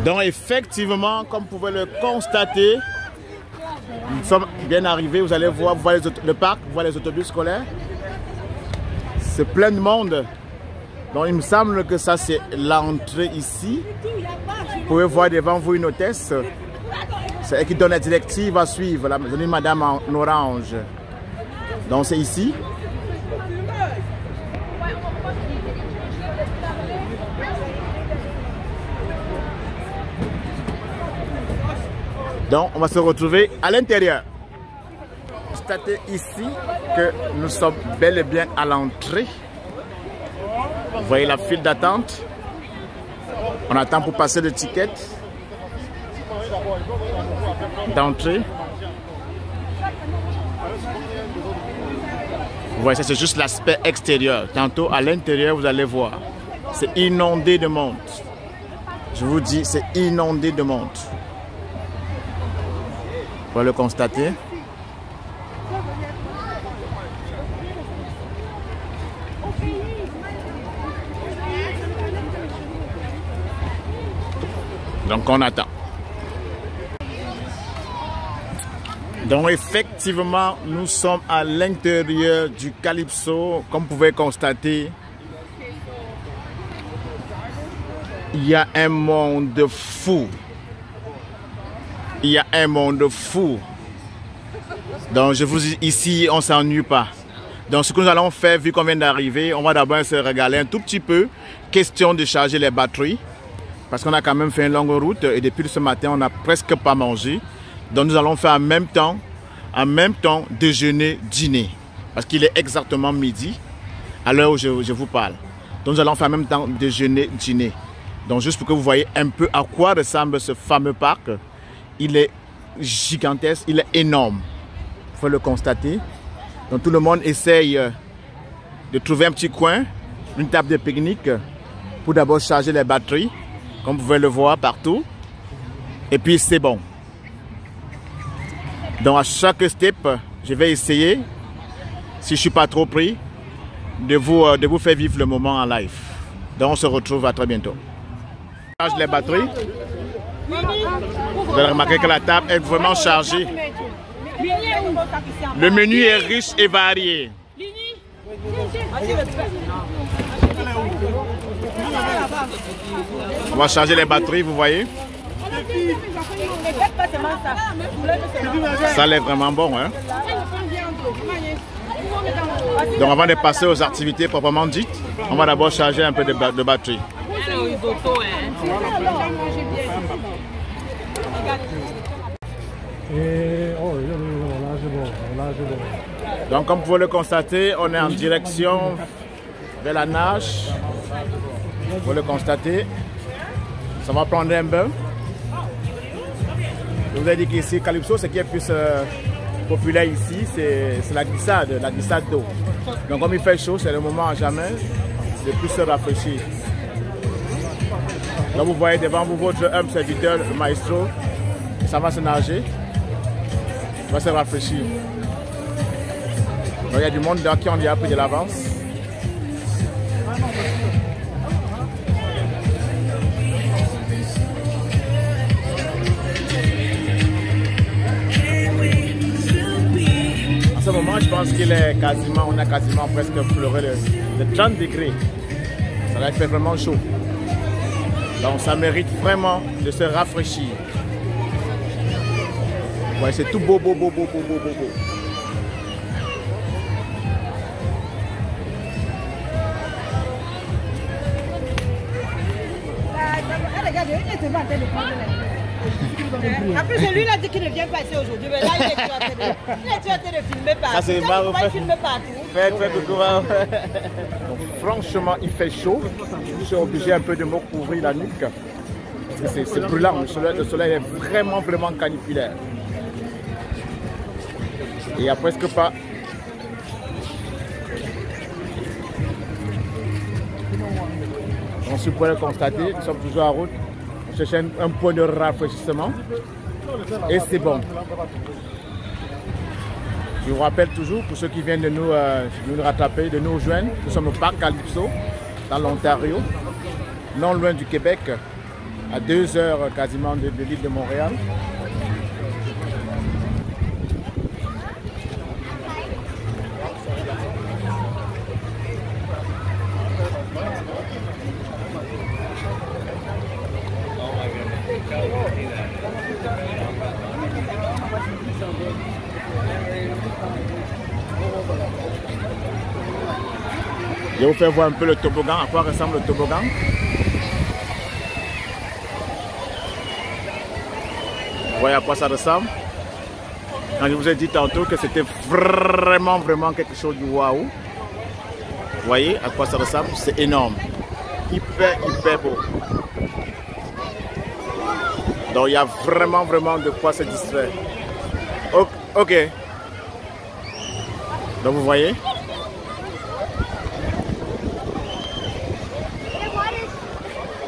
Donc effectivement, comme vous pouvez le constater, nous sommes bien arrivés. Vous allez voir, vous voyez le parc, vous voyez les autobus scolaires. C'est plein de monde. Donc il me semble que ça c'est l'entrée ici. Vous pouvez voir devant vous une hôtesse. C'est elle qui donne la directive à suivre. La madame en orange. Donc c'est ici. Donc on va se retrouver à l'intérieur. Constatez ici que nous sommes bel et bien à l'entrée. Vous voyez la file d'attente. On attend pour passer le ticket d'entrée. Vous voyez, ça c'est juste l'aspect extérieur. Tantôt à l'intérieur, vous allez voir. C'est inondé de monde. Je vous dis, c'est inondé de monde. Vous pouvez le constater. Donc on attend. Donc effectivement, nous sommes à l'intérieur du Calypso. Comme vous pouvez constater, il y a un monde fou. Il y a un monde fou. Donc je vous dis, ici, on ne s'ennuie pas. Donc ce que nous allons faire, vu qu'on vient d'arriver, on va d'abord se régaler un tout petit peu. Question de charger les batteries. Parce qu'on a quand même fait une longue route et depuis ce matin, on n'a presque pas mangé. Donc nous allons faire en même temps déjeuner, dîner. Parce qu'il est exactement midi, à l'heure où je vous parle. Donc nous allons faire en même temps déjeuner, dîner. Donc juste pour que vous voyez un peu à quoi ressemble ce fameux parc. Il est gigantesque, il est énorme. Il faut le constater. Donc tout le monde essaye de trouver un petit coin, une table de pique-nique pour d'abord charger les batteries. Comme vous pouvez le voir partout. Et puis c'est bon. Donc à chaque step, je vais essayer, si je ne suis pas trop pris, de vous faire vivre le moment en live. Donc on se retrouve à très bientôt. Je charge les batteries. Vous allez remarquer que la table est vraiment chargée. Le menu est riche et varié. On va charger les batteries, vous voyez. Ça a l'air vraiment bon, hein. Donc avant de passer aux activités proprement dites, on va d'abord charger un peu de batterie. Donc comme vous pouvez le constater, on est en direction vers la nage. Vous pouvez le constater. Ça va prendre un bain. Je vous ai dit qu'ici, Calypso, ce qui est plus populaire ici, c'est la glissade d'eau. Donc comme il fait chaud, c'est le moment à jamais de plus se rafraîchir. Là vous voyez devant vous votre humble serviteur, le maestro. Ça va se nager. Il va se rafraîchir. Donc il y a du monde dans qui on y a pris de l'avance. En ce moment, je pense qu'il est on a quasiment presque fleuré le 30 degrés. Ça va faire vraiment chaud. Donc ça mérite vraiment de se rafraîchir. Ouais, c'est tout beau. Après, celui-là dit qu'il ne vient pas ici aujourd'hui, mais là, il est en train de filmer partout. Ça, c'est marrant. Filmer partout. Faites coucou. Donc, franchement, il fait chaud. Je suis obligé un peu de me couvrir la nuque. Parce que c'est brûlant. Le soleil est vraiment caniculaire. Et il n'y a presque pas. Donc, si vous pouvez le constater, nous sommes toujours en route. On cherche un point de rafraîchissement. Et c'est bon. Je vous rappelle toujours, pour ceux qui viennent de nous rattraper, de nous rejoindre, nous sommes au parc Calypso, dans l'Ontario, non loin du Québec. à 2 heures quasiment de l'île de Montréal. Je vais vous faire voir un peu le toboggan, à quoi ressemble le toboggan. Vous voyez à quoi ça ressemble. Quand je vous ai dit tantôt que c'était vraiment quelque chose du waouh. Vous voyez à quoi ça ressemble, c'est énorme. Hyper beau. Donc il y a vraiment de quoi se distraire. Ok. Donc vous voyez.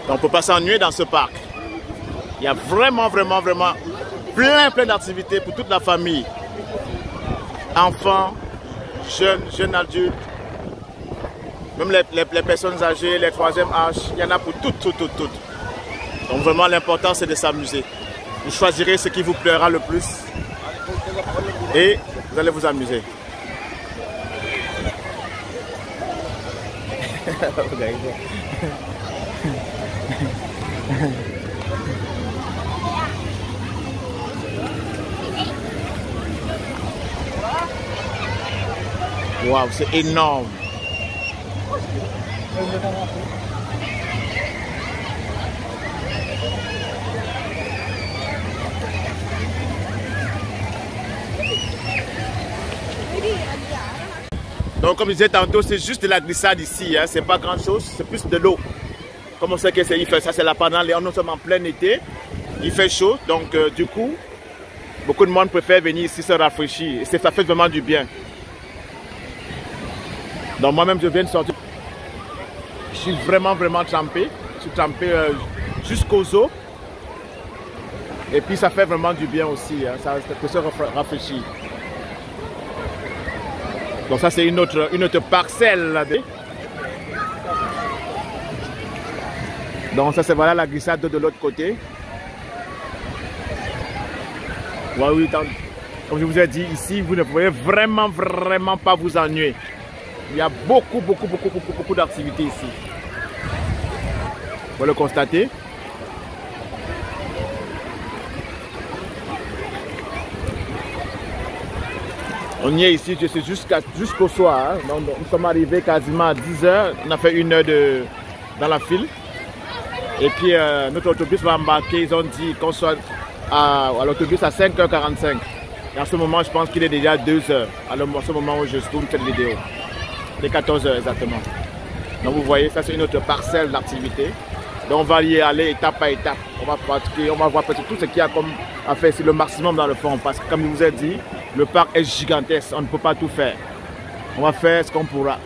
On ne peut pas s'ennuyer dans ce parc. Il y a vraiment plein d'activités pour toute la famille. Enfants, jeunes adultes, même les personnes âgées, les troisième âge, il y en a pour toutes. Donc vraiment l'important c'est de s'amuser. Vous choisirez ce qui vous plaira le plus et vous allez vous amuser. Waouh, c'est énorme. Donc comme je disais tantôt, c'est juste de la glissade ici, hein. C'est pas grand chose, c'est plus de l'eau. Comme on sait que il fait ça, c'est là pendant les, nous sommes en plein été, il fait chaud, donc du coup, beaucoup de monde préfère venir ici se rafraîchir. Et ça fait vraiment du bien. Donc moi-même je viens de sortir, je suis vraiment trempé, je suis trempé jusqu'aux os. Et puis ça fait vraiment du bien aussi, hein. Ça peut se rafraîchir. Donc ça c'est une autre parcelle là. Donc ça c'est voilà la glissade de l'autre côté. Ouais, oui, comme je vous ai dit, ici vous ne pouvez vraiment pas vous ennuyer. Il y a beaucoup d'activités ici. Vous le constatez. On y est ici, je suis jusqu'au soir. Hein. Donc, nous sommes arrivés quasiment à 10 h. On a fait 1 heure dans la file. Et puis notre autobus va embarquer. Ils ont dit qu'on soit à l'autobus à 5 h 45. Et en ce moment, je pense qu'il est déjà 2 h. Alors, à ce moment où je tourne cette vidéo. Les 14 h exactement. Donc vous voyez, ça c'est une autre parcelle d'activité. Donc on va y aller étape par étape. On va pratiquer, on va voir peut-être tout ce qu'il y a comme à faire, c'est le maximum dans le fond. Parce que comme je vous ai dit, le parc est gigantesque, on ne peut pas tout faire. On va faire ce qu'on pourra.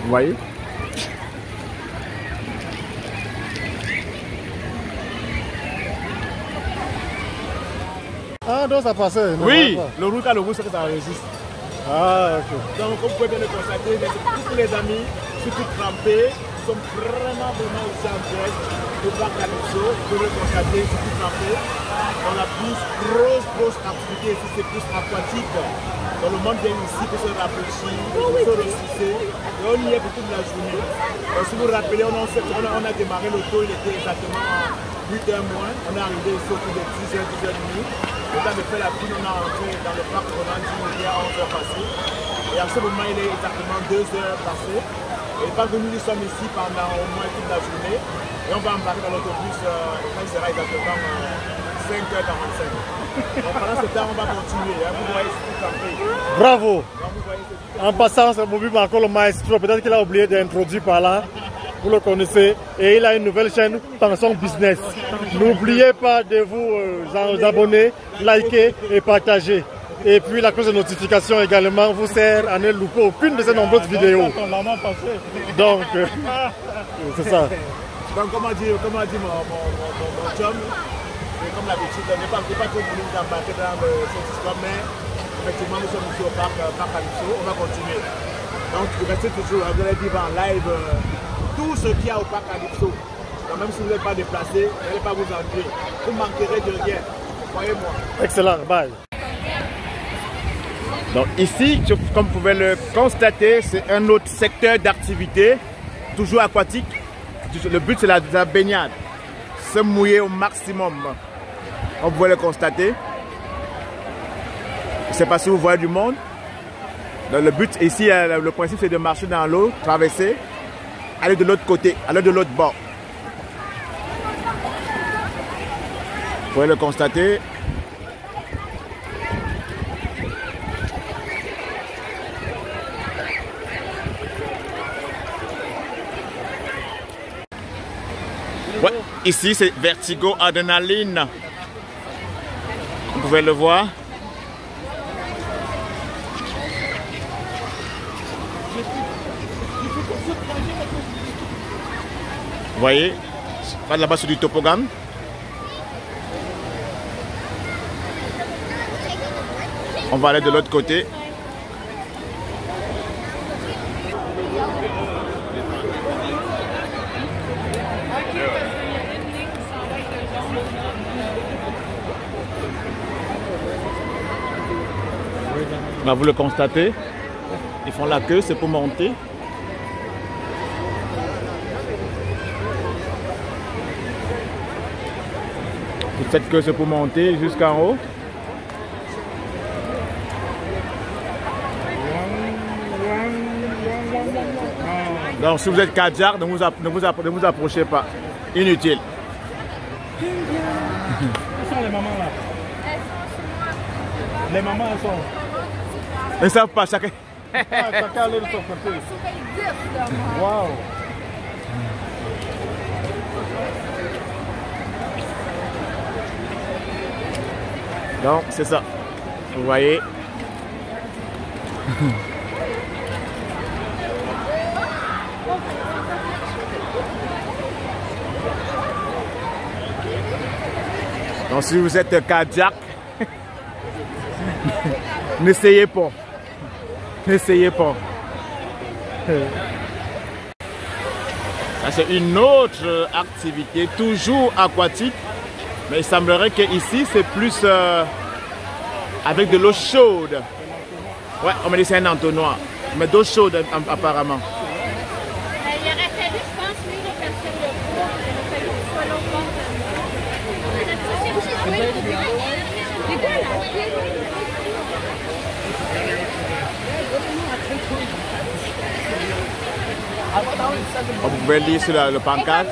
Vous voyez? Ah, donc ça passait? Oui, le roux, quand le roux, c'est que ça résiste. Ah, ok. Donc comme vous pouvez bien le constater, tous les amis, surtout trempés, sont vraiment ici en direct. Le parc Calypso, vous pouvez le constater, surtout trempés. On a plus grosse activité ici, c'est plus aquatique. Donc le monde vient ici pour se rafraîchir, pour se ressourcer. Et on y est pour toute la journée. Donc si vous vous rappelez, on a démarré l'auto, il était exactement à 8 h moins. On est arrivé ici autour de 10 h, 10 h 30. Le temps de faire la file, on a entré dans le parc Roland-Dine, il y a 11 h passées. Et en ce moment, il est exactement 2 h passées. Et quand nous sommes ici pendant au moins toute la journée, et on va embarquer dans l'autobus, quand il sera exactement 5 h 45. Donc pendant ce temps, on va continuer. Hein. Vous voyez, c'est tout campé. Bravo. Donc, vous voyez, en passant, c'est Bobby Marco, le maestro. Peut-être qu'il a oublié d'introduire par là. Vous le connaissez. Et il a une nouvelle chaîne Pensons Business. N'oubliez pas de vous abonner, liker et partager. Et puis la cloche de notification également vous sert à ne louper aucune de ces nombreuses vidéos. Donc, c'est ça. Donc, comme a dit mon chum, comme l'habitude, on n'est pas trop voulu vous embarquer dans cette histoire, mais effectivement, nous sommes ici au parc Calypso, on va continuer. Donc, restez toujours, vous allez vivre en live tout ce qu'il y a au parc Calypso. Donc même si vous n'êtes pas déplacé, vous n'allez pas vous ennuyer. Vous manquerez de rien. Croyez-moi. Excellent, bye. Donc ici, comme vous pouvez le constater, c'est un autre secteur d'activité, toujours aquatique. Le but c'est la baignade, se mouiller au maximum. Comme vous pouvez le constater. Je ne sais pas si vous voyez du monde. Donc, le but ici, le principe c'est de marcher dans l'eau, traverser, aller de l'autre côté, aller de l'autre bord. Vous pouvez le constater. Ouais, ici c'est Vertigo Adrenaline. Vous pouvez le voir. Vous voyez, là-bas sur du toboggan. On va aller de l'autre côté. Là, vous le constatez, ils font la queue, c'est pour monter. Cette queue, c'est pour monter jusqu'en haut. Donc, si vous êtes cardiaque, ne vous approchez pas. Inutile. Où sont les mamans là? Les mamans, elles sont. Ils ne savent pas, chacun. Chacun allait de son côté. Waouh! Donc, c'est ça. Vous voyez. Donc, si vous êtes cardiaque, n'essayez pas. N'essayez pas. C'est une autre activité, toujours aquatique. Mais il semblerait qu'ici, c'est plus avec de l'eau chaude. Ouais, on me dit c'est un entonnoir. Mais d'eau chaude, apparemment. Il aurait fallu, je pense, lui, de passer le poids. Il aurait fallu que ce soit l'autre bord. Vous pouvez lire sur le pancarte.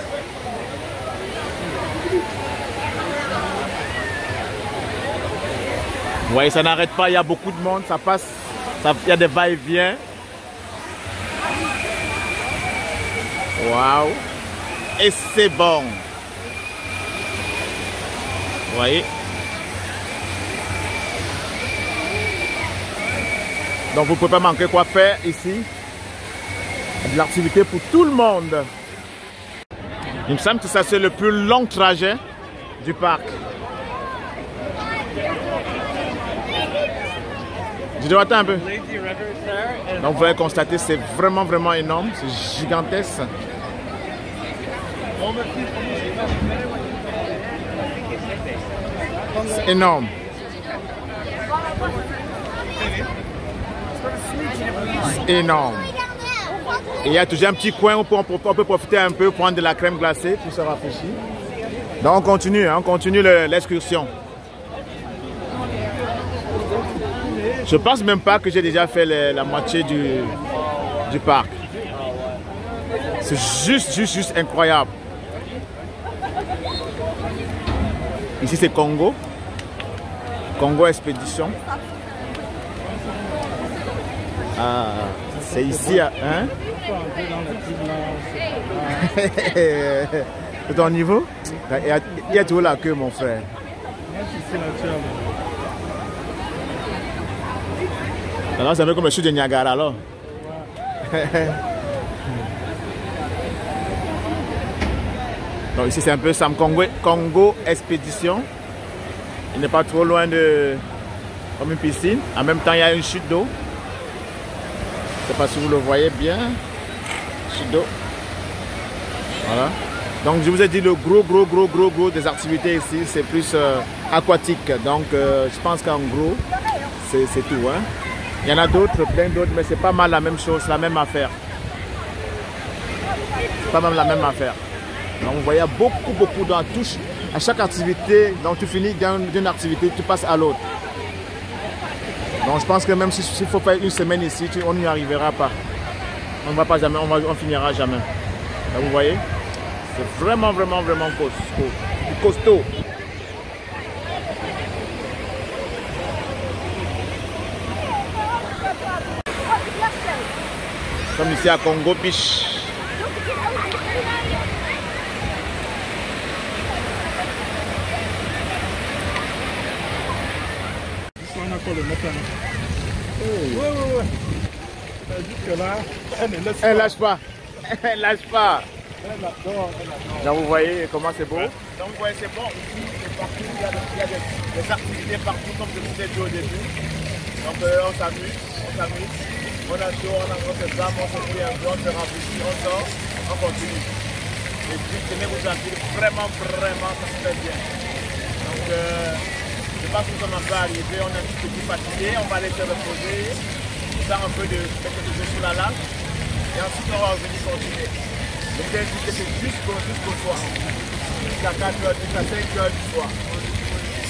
Vous voyez, ça n'arrête pas, il y a beaucoup de monde, ça passe, il y a des va-et-vient. Waouh! Et c'est bon! Vous voyez? Donc vous ne pouvez pas manquer quoi faire ici. De l'activité pour tout le monde. Il me semble que ça c'est le plus long trajet du parc. Je dois attendre un peu. Donc vous allez constater, c'est vraiment énorme, c'est gigantesque. C'est énorme. C'est énorme. Et il y a toujours un petit coin où on peut profiter un peu, prendre de la crème glacée pour se rafraîchir. Donc on continue l'excursion. Je pense même pas que j'ai déjà fait la moitié du parc. C'est juste incroyable. Ici c'est Congo. Congo Expédition. Ah, c'est ici, hein? C'est ton niveau? Il y a toujours la queue, mon frère. Alors, c'est un peu comme le chute de Niagara, alors. Donc, ici, c'est un peu Sam Congo Expédition. Il n'est pas trop loin comme une piscine. En même temps, il y a une chute d'eau. Je ne sais pas si vous le voyez bien. Chute d'eau. Voilà. Donc je vous ai dit le gros des activités ici, c'est plus aquatique. Donc je pense qu'en gros, c'est tout. Hein. Il y en a d'autres, plein d'autres, mais c'est pas mal la même chose, la même affaire. C'est pas mal la même affaire. Donc vous voyez beaucoup dans touche. À chaque activité, donc tu finis d'une activité, tu passes à l'autre. Donc je pense que même s'il faut faire une semaine ici, on n'y arrivera pas. On ne va pas jamais, on finira jamais. Là, vous voyez, c'est vraiment costaud. Comme ici à Congo Beach. Elle lâche pas. Elle lâche pas. Donc vous voyez comment c'est beau. Donc vous voyez c'est bon. Ici c'est partout. Il y a des activités partout comme je vous ai dit au début. Donc on s'amuse. On a chaud, on se flamme, on se fait un peu, on se remplit, on sort, on continue. Et puis tenez vous sentir vraiment ça se fait bien. Donc je pense que nous sommes un peu arrivés, on est un petit peu fatigué, on va aller se reposer, faire un peu de quelque chose sous la lame. Et ensuite on va revenir continuer. Je vous ai dit que c'est jusqu'au soir. Jusqu'à 4h, jusqu'à 5h du soir.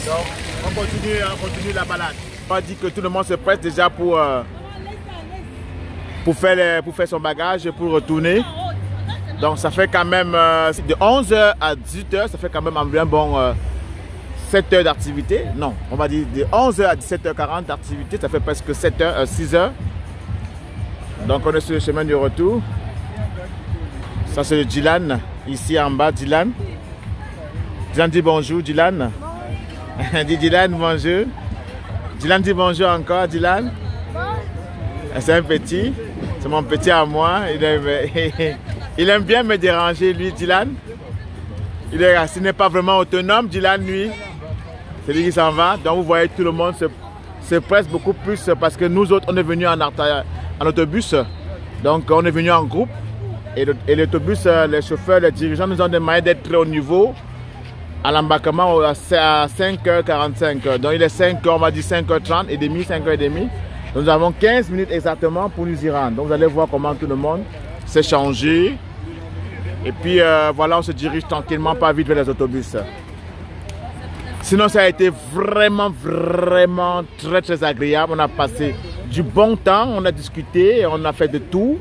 Donc on continue la balade. On va dire que tout le monde se prête déjà pour faire son bagage, pour retourner. Donc ça fait quand même de 11h à 18h, ça fait quand même environ 7 heures d'activité. Non, on va dire de 11h à 17h40 d'activité, ça fait presque 6 heures. Donc on est sur le chemin du retour. Ça c'est le Dylan, ici en bas, Dylan. Dylan dit bonjour, Dylan. Dit Dylan bonjour. Dylan dit bonjour encore, Dylan. C'est un petit, c'est mon petit à moi. Il aime bien me déranger, lui, Dylan. Il n'est pas vraiment autonome, Dylan, lui. C'est lui qui s'en va. Donc vous voyez, tout le monde se presse beaucoup plus parce que nous autres, on est venus en autobus. Donc on est venus en groupe. Et l'autobus, les chauffeurs, les dirigeants nous ont demandé d'être très haut niveau à l'embarquement à 5h45. Donc il est 5h, on va dire 5h30 et demi, 5h30. Nous avons 15 minutes exactement pour nous y rendre. Donc vous allez voir comment tout le monde s'est changé. Et puis voilà, on se dirige tranquillement, pas vite vers les autobus. Sinon ça a été vraiment très agréable. On a passé du bon temps, on a discuté, on a fait de tout.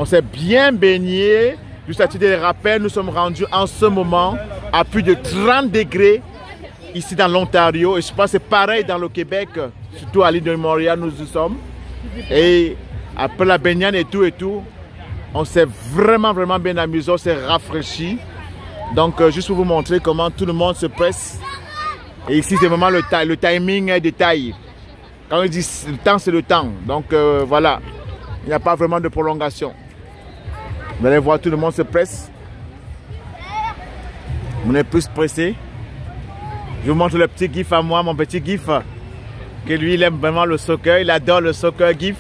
On s'est bien baigné. Juste à titre de rappel, nous sommes rendus en ce moment à plus de 30 degrés ici dans l'Ontario. Et je pense que c'est pareil dans le Québec, surtout à l'île de Montréal, nous y sommes. Et après la baignade et tout, on s'est vraiment bien amusé, on s'est rafraîchi. Donc juste pour vous montrer comment tout le monde se presse. Et ici c'est vraiment le timing est détaillé. Quand on dit le temps, c'est le temps. Donc voilà, il n'y a pas vraiment de prolongation. Vous allez voir, tout le monde se presse. On est plus pressé. Je vous montre le petit gif à moi, mon petit gif. Que lui, il aime vraiment le soccer. Il adore le soccer gif.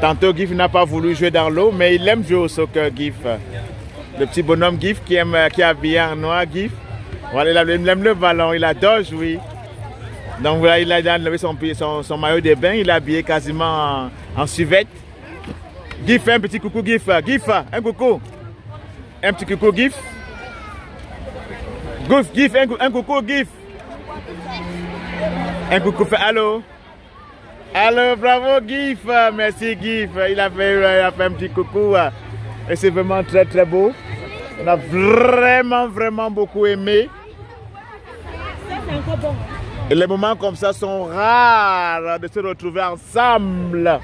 Tantôt, Gif n'a pas voulu jouer dans l'eau, mais il aime jouer au soccer, Gif. Le petit bonhomme Gif qui est habillé en noir, Gif. Voilà, il aime le ballon, il adore jouer. Donc voilà, il a enlevé son maillot de bain, il est habillé quasiment en suivette. Gif, un petit coucou Gif. Gif, un coucou. Un petit coucou Gif. Gif, un coucou Gif. Un coucou, fait allô. Allô, bravo Gif. Merci Gif. Il a fait un petit coucou. Et c'est vraiment très beau. On a vraiment beaucoup aimé. Et les moments comme ça sont rares de se retrouver ensemble.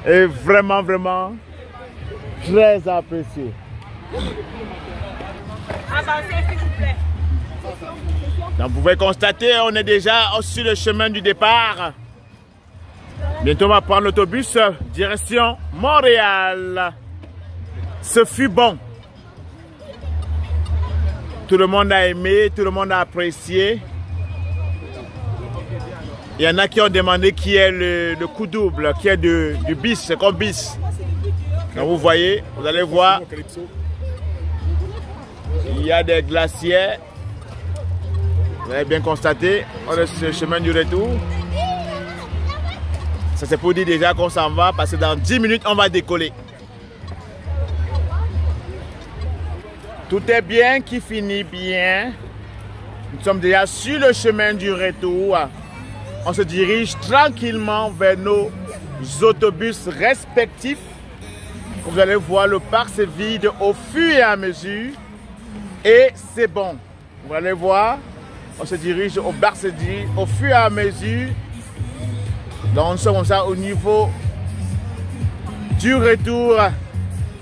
Et vraiment très apprécié. Avancez s'il vous plaît. Donc vous pouvez constater, on est déjà sur le chemin du départ. Bientôt on va prendre l'autobus direction Montréal. Ce fut bon. Tout le monde a aimé, tout le monde a apprécié. Il y en a qui ont demandé qui est le coup double, qui est du bis, c'est comme bis. Donc vous voyez, vous allez voir, il y a des glaciers. Vous avez bien constaté, on est sur le chemin du retour. Ça c'est pour dire déjà qu'on s'en va parce que dans 10 minutes on va décoller. Tout est bien qui finit bien. Nous sommes déjà sur le chemin du retour. On se dirige tranquillement vers nos autobus respectifs. Vous allez voir, le parc se vide au fur et à mesure. Et c'est bon. Vous allez voir, on se dirige au bar, se dirige au fur et à mesure. Donc nous sommes comme ça au niveau du retour.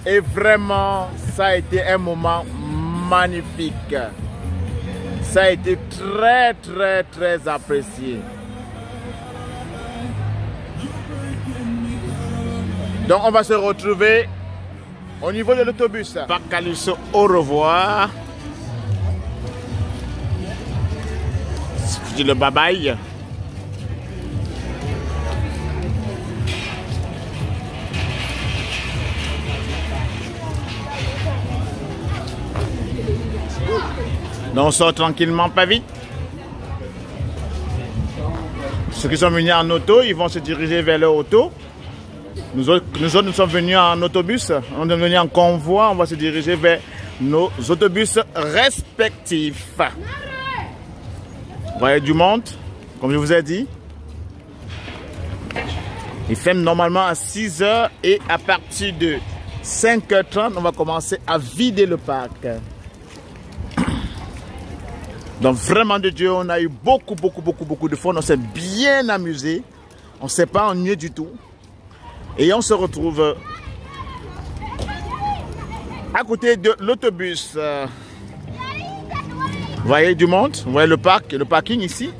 Et vraiment, ça a été un moment magnifique. Ça a été très, très, très apprécié. Donc on va se retrouver au niveau de l'autobus. Parc Calypso, au revoir. Je dis le bye bye. Donc on sort tranquillement, pas vite. Ceux qui sont venus en auto, ils vont se diriger vers leur auto. Nous autres, nous sommes venus en autobus, on est venus en convoi, on va se diriger vers nos autobus respectifs. Vous voyez du monde, comme je vous ai dit. Il ferme normalement à 6 h et à partir de 5 h 30, on va commencer à vider le parc. Donc vraiment de Dieu, on a eu beaucoup de fun, on s'est bien amusé, on ne s'est pas ennuyé du tout. Et on se retrouve à côté de l'autobus. Vous voyez du monde, vous voyez le parking ici.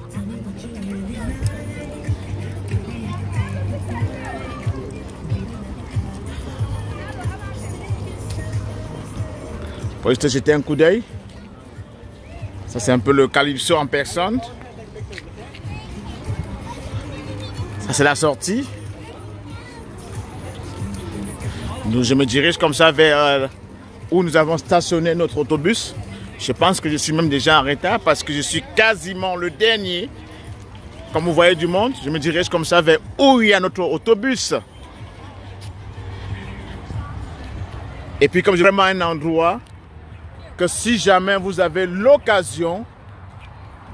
Pour juste jeter un coup d'œil. Ça c'est un peu le Calypso en personne. Ça c'est la sortie. Je me dirige comme ça vers où nous avons stationné notre autobus. Je pense que je suis même déjà en retard parce que je suis quasiment le dernier. Comme vous voyez du monde, je me dirige comme ça vers où il y a notre autobus. Et puis comme j'ai vraiment un endroit que si jamais vous avez l'occasion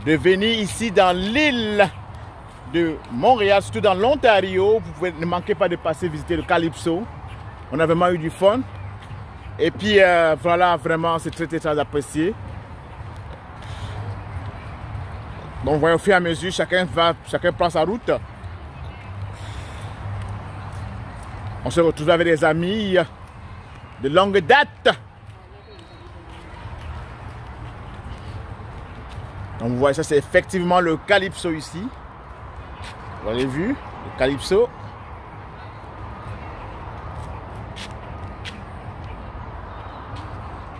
de venir ici dans l'île de Montréal, surtout dans l'Ontario, ne manquez pas de passer visiter le Calypso. On a vraiment eu du fun. Et puis voilà, vraiment, c'est très apprécié. Donc, voyez, au fur et à mesure, chacun prend sa route. On se retrouve avec des amis de longue date. Donc, vous voyez, ça, c'est effectivement le Calypso ici. Vous avez vu, le Calypso.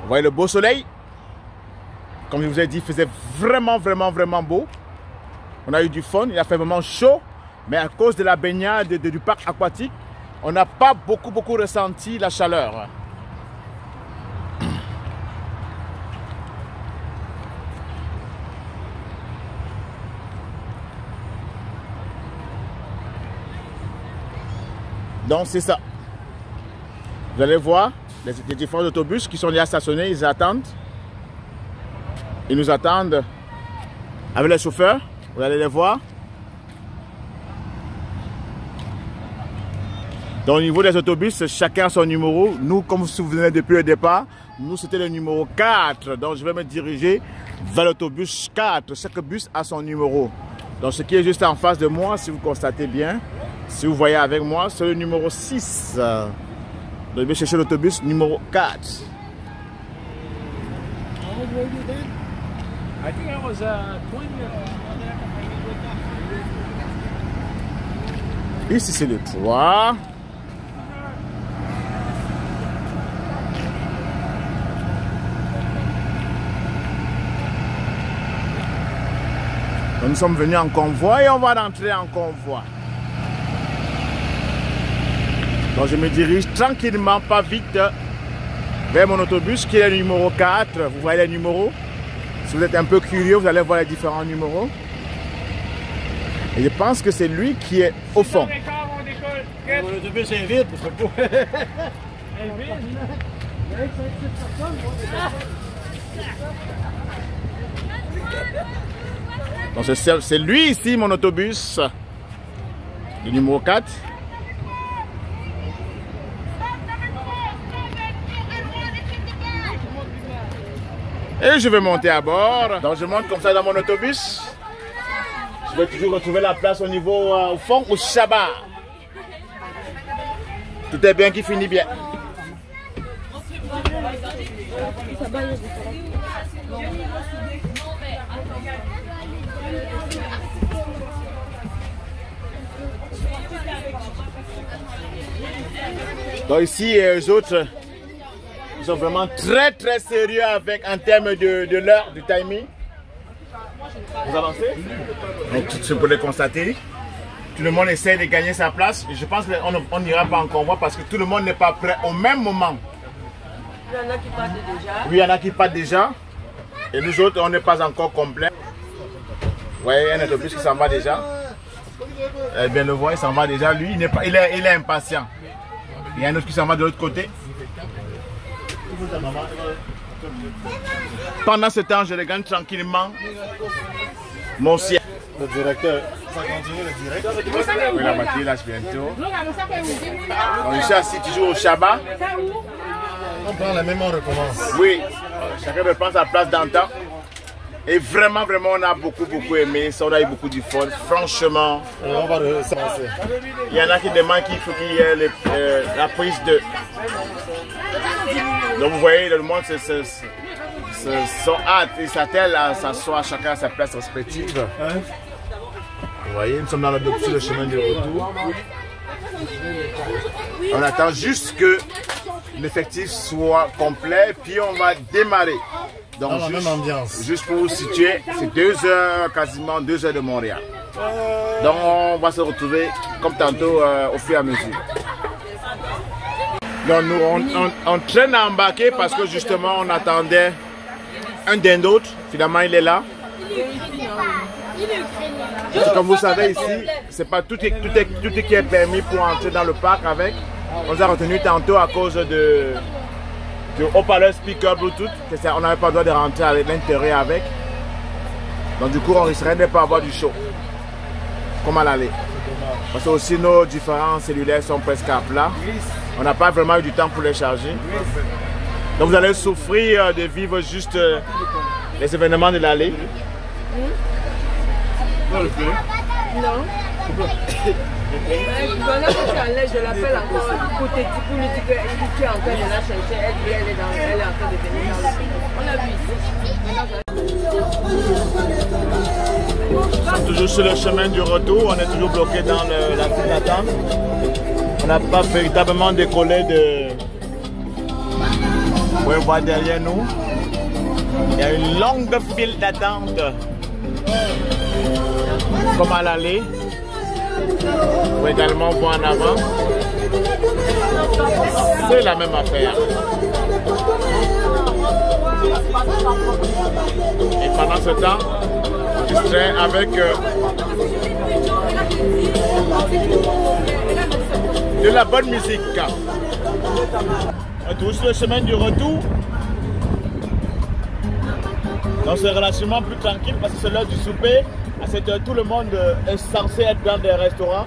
Vous voyez le beau soleil. Comme je vous ai dit, il faisait vraiment beau. On a eu du fun, il a fait vraiment chaud. Mais à cause de la baignade du parc aquatique, on n'a pas beaucoup ressenti la chaleur. Donc c'est ça. Vous allez voir les différents autobus qui sont déjà stationnés, ils attendent. Ils nous attendent avec les chauffeurs. Vous allez les voir. Donc au niveau des autobus, chacun a son numéro. Nous, comme vous vous souvenez depuis le départ, nous c'était le numéro 4. Donc je vais me diriger vers l'autobus 4. Chaque bus a son numéro. Donc ce qui est juste en face de moi, si vous constatez bien, si vous voyez avec moi, c'est le numéro 6. Donc je vais chercher l'autobus numéro 4. Ici c'est le 3. Nous sommes venus en convoi et on va rentrer en convoi. Donc je me dirige tranquillement, pas vite, vers mon autobus qui est le numéro 4. Vous voyez les numéros. Si vous êtes un peu curieux, vous allez voir les différents numéros. Et je pense que c'est lui qui est au fond. L'autobus est vide. Donc c'est lui ici, mon autobus. Le numéro 4. Et je vais monter à bord. Donc je monte comme ça dans mon autobus. Je vais toujours retrouver la place au niveau au fond, au Chaba. Tout est bien qui finit bien. Donc ici, eux autres, ils sont vraiment très sérieux avec en termes de l'heure, du timing. Vous avancez? Donc tout ce que vous pouvez constater, tout le monde essaie de gagner sa place. Et je pense qu'on n'ira pas en convoi parce que tout le monde n'est pas prêt au même moment. Il y en a qui partent déjà. Oui, il y en a qui partent déjà. Et nous autres, on n'est pas encore complet. Vous voyez, un autobus qui s'en va déjà. Eh bien, le voyez, il s'en va déjà. Lui, il est impatient. Il y a un autre qui s'en va de l'autre côté. Pendant ce temps, je regarde tranquillement mon ciel. Le directeur, ça continue le direct. Oui, la batterie lâche bientôt. Donc, je suis assis toujours au Chaba. On prend la même, on recommence. Oui, chacun reprend sa place d'antan. Et vraiment, on a beaucoup aimé. Ça, on a eu beaucoup d'efforts. Franchement, On va s'avancer. il y en a qui demandent qu'il faut qu'il y ait la prise de. Donc, vous voyez, le monde sont hâte et s'attellent à s'asseoir chacun à sa place respective. Vous voyez, nous sommes sur le chemin de retour. On attend juste que l'effectif soit complet, puis on va démarrer. Donc, dans la même ambiance. Juste pour vous situer, c'est 2 heures, quasiment 2 heures de Montréal. Donc on va se retrouver comme tantôt au fur et à mesure. Donc nous on traîne à embarquer parce que justement on attendait un d'un autre. Finalement il est là. Comme vous savez ici, c'est pas tout qui est permis pour entrer dans le parc avec. On nous a retenu tantôt à cause de haut-parleur speaker Bluetooth. On n'avait pas le droit de rentrer à l'intérieur avec. Donc du coup on risquerait de ne pas avoir du show. Comme à l'aller. Parce que aussi nos différents cellulaires sont presque à plat. On n'a pas vraiment eu du temps pour les charger. Donc vous allez souffrir de vivre juste les événements de l'allée. Non. Pendant que tu es à l'aise, je l'appelle encore pour lui dire que tu es en train de la chercher. Elle est en train de venir dans le pays. On a vu ici. Nous sommes toujours sur le chemin du retour. On est toujours bloqué dans la file d'attente. On n'a pas véritablement décollé de. Vous pouvez voir derrière nous. Il y a une longue file d'attente. Comme à l'aller. Vous pouvez également voir en avant. C'est la même affaire. Et pendant ce temps, on distrait avec de la bonne musique. On est toujours sur le chemin du retour. Donc c'est relativement plus tranquille parce que c'est l'heure du souper. À cette heure, tout le monde est censé être dans des restaurants.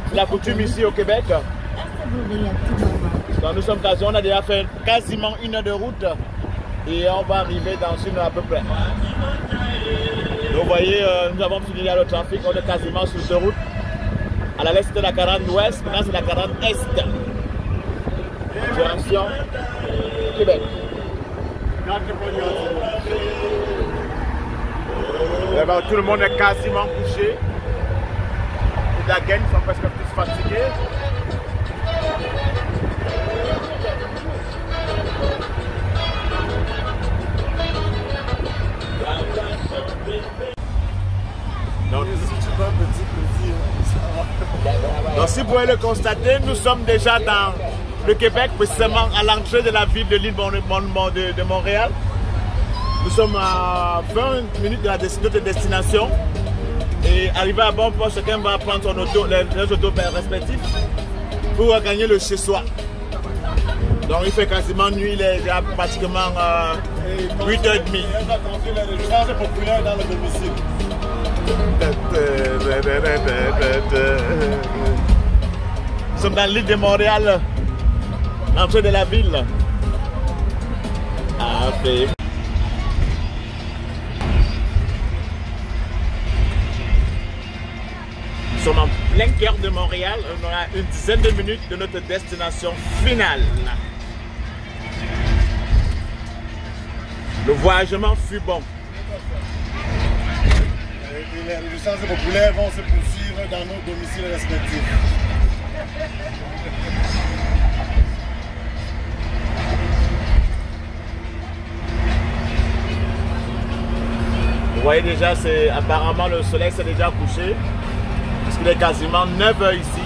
C'est la coutume ici au Québec. Donc nous sommes on a déjà fait quasiment 1 heure de route et on va arriver dans 1 heure à peu près. Donc vous voyez, nous avons fini là le trafic, on est quasiment sur cette route. À la l'est c'était la 40 ouest, maintenant c'est la 40 est. Direction Québec. Tout le monde est quasiment couché. Les Dagen sont presque plus fatigués. Donc si pouvez le constater, nous sommes déjà dans le Québec, précisément à l'entrée de la ville de l'île de Montréal. Nous sommes à 20 minutes de notre destination. Et arrivé à bon port, chacun va prendre son auto, les autos respectifs pour gagner le chez-soi. Donc il fait quasiment nuit, il est déjà pratiquement 8h30. Les résidences populaires dans le domicile. Nous sommes dans l'île de Montréal, l'entrée de la ville. Nous sommes en plein cœur de Montréal, on aura une dizaine de minutes de notre destination finale. Le voyagement fut bon. Et les résidences populaires vont se poursuivre dans nos domiciles respectifs. Vous voyez déjà, apparemment le soleil s'est déjà couché. Parce qu'il est quasiment 9h ici.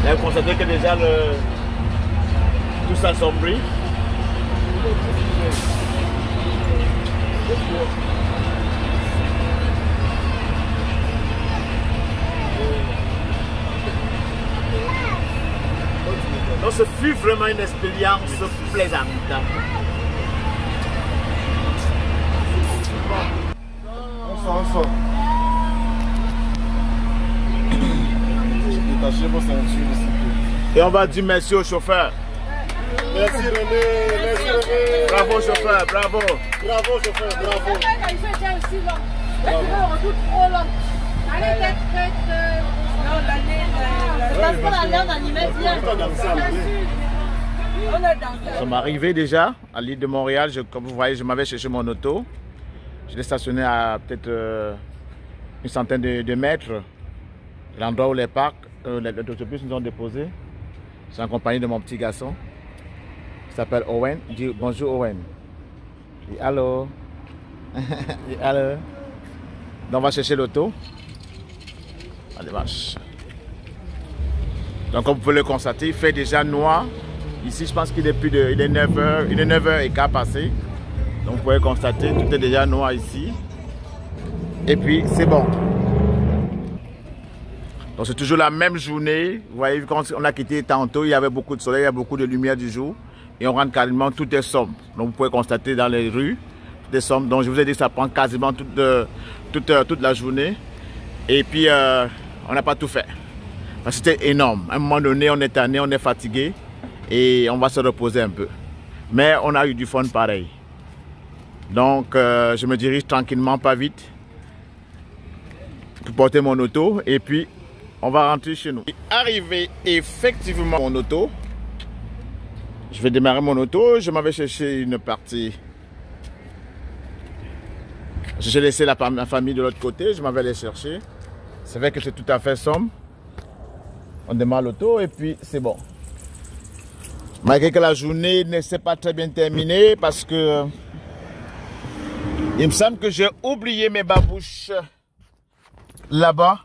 Là, vous constatez que déjà tout s'assombrit. Donc ce fut vraiment une expérience plaisante. On sort. Détachez vos ceintures ici. Et on va dire merci au chauffeur. Merci René, merci René. Bravo chauffeur, bravo. Bravo chauffeur, bravo. Il fait déjà aussi long. Là, tu vas retour trop long. Allez, très. Non, l'année. Parce qu'on allait en animé bien. On est dans Nous sommes arrivés déjà à l'île de Montréal. Comme vous voyez, je m'avais cherché mon auto. Je l'ai stationné à peut-être une centaine de mètres de l'endroit où les autobus nous ont déposés. Je suis en compagnie de mon petit garçon. Il s'appelle Owen. Il dit bonjour Owen. Il dit allô. Il dit allô. Donc on va chercher l'auto. Allez, vache. Donc comme vous pouvez le constater, il fait déjà noir. Ici, je pense qu'il est 9h, il est 9h15 passé. Donc vous pouvez constater, tout est déjà noir ici. Et puis c'est bon. Donc c'est toujours la même journée. Vous voyez, quand on a quitté tantôt, il y avait beaucoup de soleil, il y a beaucoup de lumière du jour. Et on rentre carrément, tout est sombre. Donc vous pouvez constater dans les rues, tout est sombre. Donc je vous ai dit que ça prend quasiment toute la journée. Et puis on n'a pas tout fait. Parce que c'était énorme. À un moment donné, on est tanné, on est fatigué. Et on va se reposer un peu. Mais on a eu du fun pareil. Donc je me dirige tranquillement, pas vite, pour porter mon auto. Et puis on va rentrer chez nous. Arrivé effectivement mon auto. Je vais démarrer mon auto. Je m'avais cherché une partie. J'ai laissé la famille de l'autre côté. Je m'avais allé chercher. C'est vrai que c'est tout à fait sombre. On démarre l'auto et puis c'est bon. Malgré que la journée ne s'est pas très bien terminée parce que il me semble que j'ai oublié mes babouches là-bas.